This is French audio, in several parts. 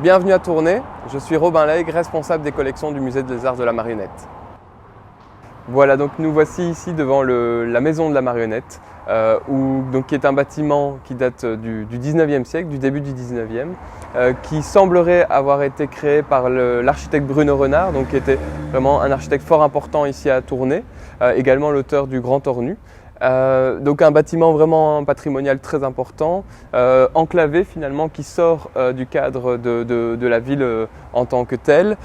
Bienvenue à Tournai, je suis Robin Lègue, responsable des collections du Musée des Arts de la Marionnette. Voilà, donc nous voici ici devant la Maison de la Marionnette, qui est un bâtiment qui date du 19e siècle, du début du 19e, qui semblerait avoir été créé par l'architecte Bruno Renard, donc qui était vraiment un architecte fort important ici à Tournai, également l'auteur du Grand Ornu. Donc un bâtiment vraiment patrimonial très important, enclavé finalement, qui sort du cadre de la ville en tant que tel,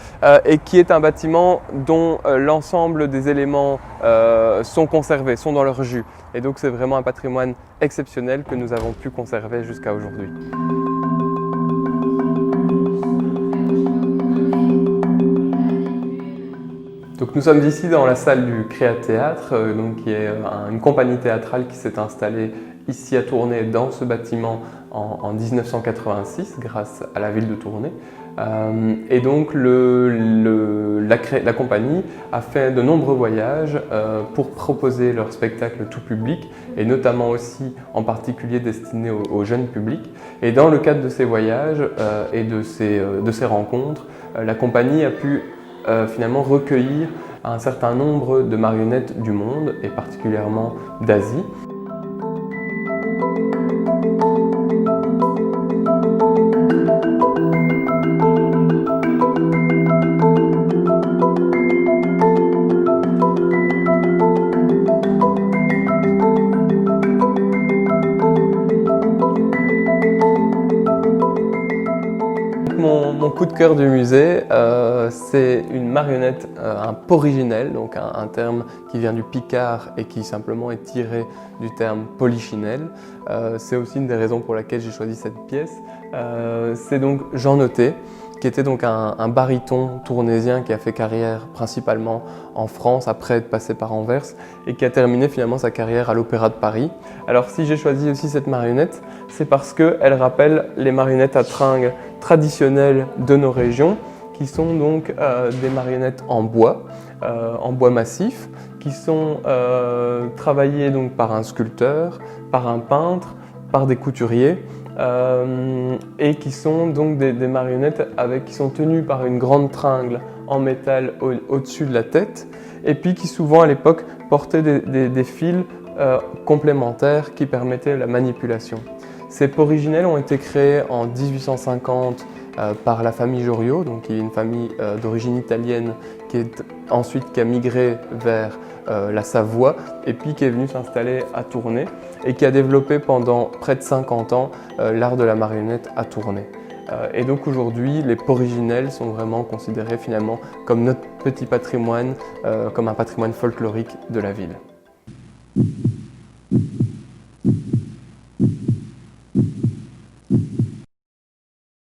et qui est un bâtiment dont l'ensemble des éléments sont conservés, sont dans leur jus. Et donc c'est vraiment un patrimoine exceptionnel que nous avons pu conserver jusqu'à aujourd'hui. Donc nous sommes ici dans la salle du Créathéâtre, qui est une compagnie théâtrale qui s'est installée ici à Tournai dans ce bâtiment en 1986 grâce à la ville de Tournai. Et donc la compagnie a fait de nombreux voyages pour proposer leur spectacle tout public et notamment aussi en particulier destiné au jeune public. Et dans le cadre de ces voyages et de ces rencontres, la compagnie a pu finalement recueillir un certain nombre de marionnettes du monde et particulièrement d'Asie. Mon coup de cœur du musée, c'est une marionnette, un polychinelle, donc un terme qui vient du picard et qui simplement est tiré du terme polychinelle. C'est aussi une des raisons pour laquelle j'ai choisi cette pièce. C'est donc Jean Noté, qui était donc un baryton tournaisien qui a fait carrière principalement en France après être passé par Anvers et qui a terminé finalement sa carrière à l'Opéra de Paris. Alors si j'ai choisi aussi cette marionnette, c'est parce qu'elle rappelle les marionnettes à tringle traditionnelles de nos régions, qui sont donc des marionnettes en bois massif, qui sont travaillées donc par un sculpteur, par un peintre, par des couturiers, et qui sont donc des marionnettes qui sont tenues par une grande tringle en métal au-dessus de la tête, et puis qui souvent à l'époque portaient des fils complémentaires qui permettaient la manipulation. Ces polychinelles ont été créées en 1850 par la famille Joriot, donc qui est une famille d'origine italienne qui a migré vers la Savoie et puis qui est venue s'installer à Tournai et qui a développé pendant près de 50 ans l'art de la marionnette à Tournai. Et donc aujourd'hui, les polychinelles sont vraiment considérées finalement comme notre petit patrimoine, comme un patrimoine folklorique de la ville.